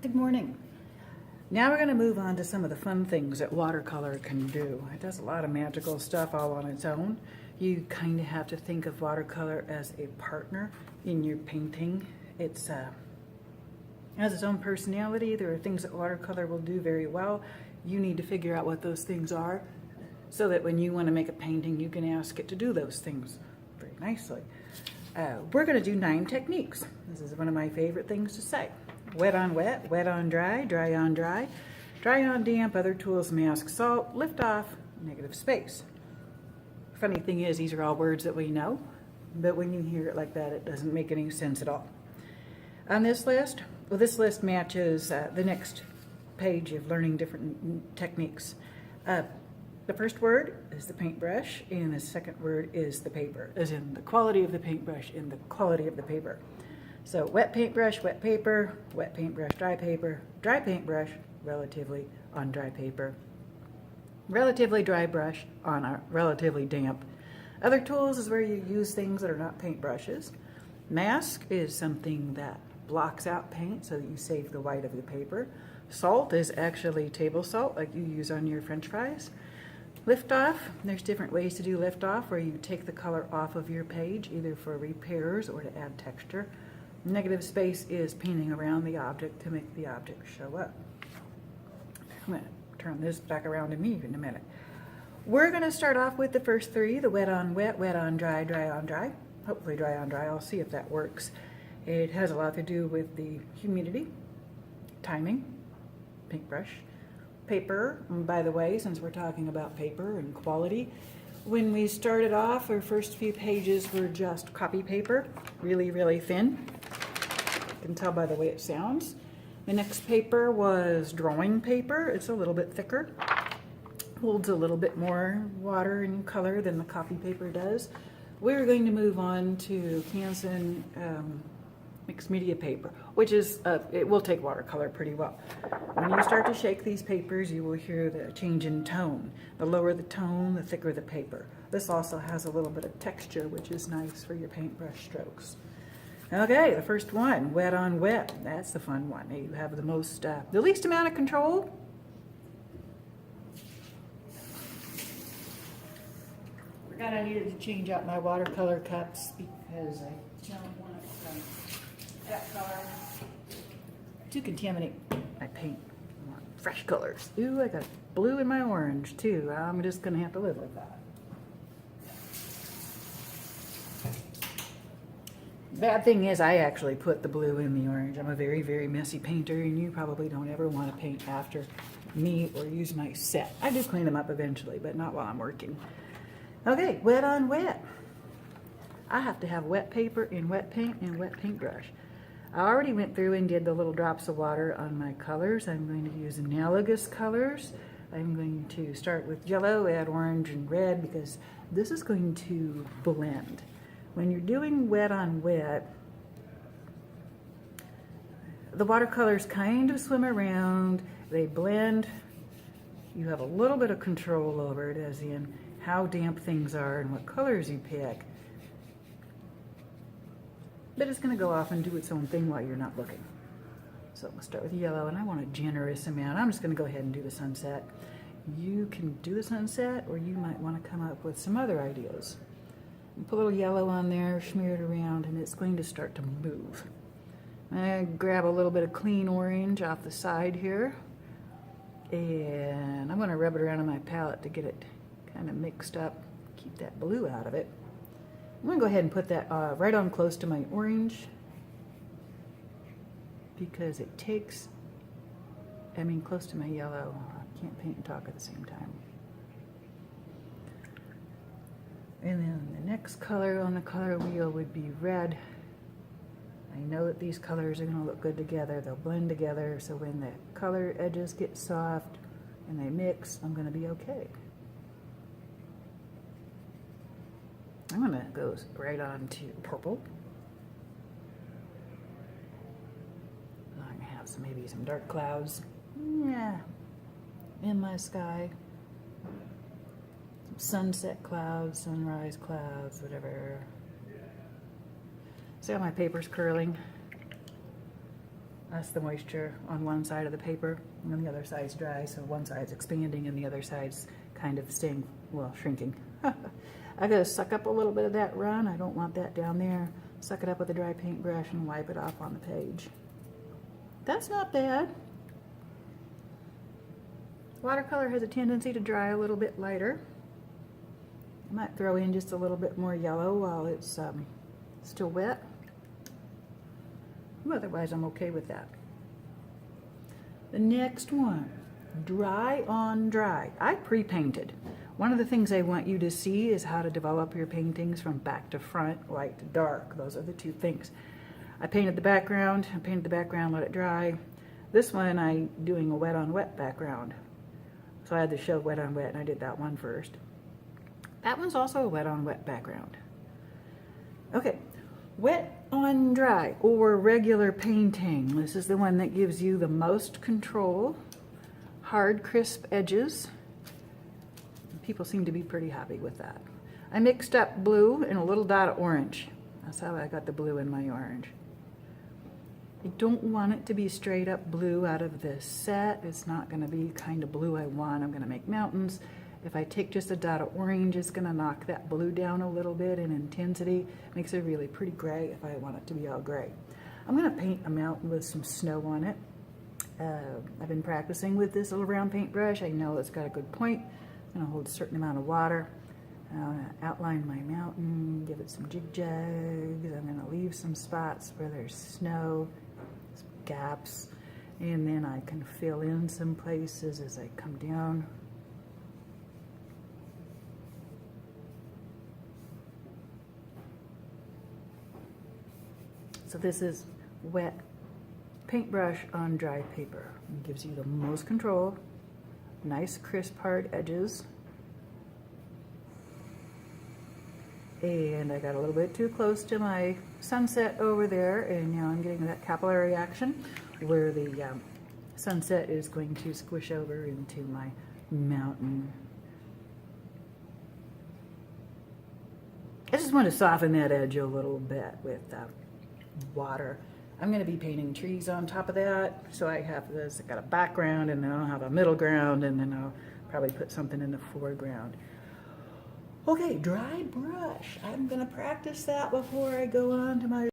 Good morning. Now we're going to move on to some of the fun things that watercolor can do. It does a lot of magical stuff all on its own. You kind of have to think of watercolor as a partner in your painting. It has its own personality. There are things that watercolor will do very well. You need to figure out what those things are so that when you want to make a painting, you can ask it to do those things very nicely. We're going to do 9 techniques. This is one of my favorite things to say. Wet on wet, wet on dry, dry on dry, dry on damp, other tools, mask, salt, lift off, negative space. Funny thing is, these are all words that we know, but when you hear it like that, it doesn't make any sense at all. On this list, well, this list matches the next page of learning different techniques. The first word is the paintbrush, and the second word is the paper, as in the quality of the paintbrush and the quality of the paper. So wet paintbrush, wet paper, wet paintbrush, dry paintbrush, relatively on dry paper, relatively dry brush on a relatively damp. Other tools is where you use things that are not paintbrushes. Mask is something that blocks out paint so that you save the white of the paper. Salt is actually table salt like you use on your French fries. Lift off, there's different ways to do lift off where you take the color off of your page either for repairs or to add texture. Negative space is painting around the object to make the object show up. I'm going to turn this back around to me in a minute. We're going to start off with the first 3, the wet on wet, wet on dry, dry on dry. Hopefully dry on dry. I'll see if that works. It has a lot to do with the humidity, timing, paintbrush, paper. And by the way, since we're talking about paper and quality, when we started off, our first few pages were just copy paper, really, really thin. You can tell by the way it sounds. The next paper was drawing paper. It's a little bit thicker, holds a little bit more water and color than the copy paper does. We're going to move on to Canson mixed media paper, which is, it will take watercolor pretty well. When you start to shake these papers, you will hear the change in tone. The lower the tone, the thicker the paper. This also has a little bit of texture, which is nice for your paintbrush strokes. Okay, the first one, wet on wet. That's the fun one. You have the least amount of control. Forgot I needed to change out my watercolor cups because I don't want that color to contaminate my paint. I want fresh colors. Ooh, I got blue in my orange too. I'm just gonna have to live with that. Bad thing is I actually put the blue in the orange. I'm a very, very messy painter, and you probably don't ever want to paint after me or use my set. I do clean them up eventually, but not while I'm working. Okay, wet on wet. I have to have wet paper and wet paint and wet paintbrush. I already went through and did the little drops of water on my colors. I'm going to use analogous colors. I'm going to start with yellow, add orange and red because this is going to blend. When you're doing wet on wet, the watercolors kind of swim around, they blend. You have a little bit of control over it, as in how damp things are and what colors you pick. But it's going to go off and do its own thing while you're not looking. So I'm going to start with yellow, and I want a generous amount. I'm just going to go ahead and do the sunset. You can do the sunset, or you might want to come up with some other ideas. Put a little yellow on there, smear it around, and it's going to start to move. I grab a little bit of clean orange off the side here, and I'm going to rub it around on my palette to get it kind of mixed up, keep that blue out of it. I'm going to go ahead and put that right on close to my orange because it takes, close to my yellow. I can't paint and talk at the same time. And then the next color on the color wheel would be red. I know that these colors are going to look good together. They'll blend together, so when the color edges get soft and they mix, I'm going to be okay. I'm going to go right on to purple. I'm going to have maybe some dark clouds in my sky. Sunset clouds, sunrise clouds, whatever. See how my paper's curling? That's the moisture on one side of the paper, and then the other side's dry, so one side's expanding and the other side's kind of staying, well, shrinking. I gotta suck up a little bit of that run. I don't want that down there. Suck it up with a dry paintbrush and wipe it off on the page. That's not bad. Watercolor has a tendency to dry a little bit lighter. I might throw in just a little bit more yellow while it's still wet. Otherwise, I'm okay with that. The next one, dry on dry. I pre-painted. One of the things I want you to see is how to develop your paintings from back to front, light to dark. Those are the two things. I painted the background, let it dry. This one, I'm doing a wet on wet background. So I had to show wet on wet, and I did that one first. That one's also a wet on wet background. Okay, wet on dry, or regular painting. This is the one that gives you the most control. Hard, crisp edges. People seem to be pretty happy with that. I mixed up blue and a little dot of orange. That's how I got the blue in my orange. I don't want it to be straight up blue out of this set. It's not going to be kind of blue I want. I'm going to make mountains. If I take just a dot of orange, it's going to knock that blue down a little bit in intensity. Makes it really pretty gray if I want it to be all gray. I'm going to paint a mountain with some snow on it. I've been practicing with this little round paintbrush. I know it's got a good point. I'm going to hold a certain amount of water. I'm going to outline my mountain, give it some jig jags. I'm going to leave some spots where there's snow, some gaps, and then I can fill in some places as I come down. So this is wet paintbrush on dry paper. It gives you the most control, nice crisp hard edges. And I got a little bit too close to my sunset over there, and now I'm getting that capillary action where the sunset is going to squish over into my mountain. I just want to soften that edge a little bit with water. I'm going to be painting trees on top of that, so I have this, I got a background, and then I'll have a middle ground, and then I'll probably put something in the foreground. Okay, dry brush. I'm going to practice that before I go on to my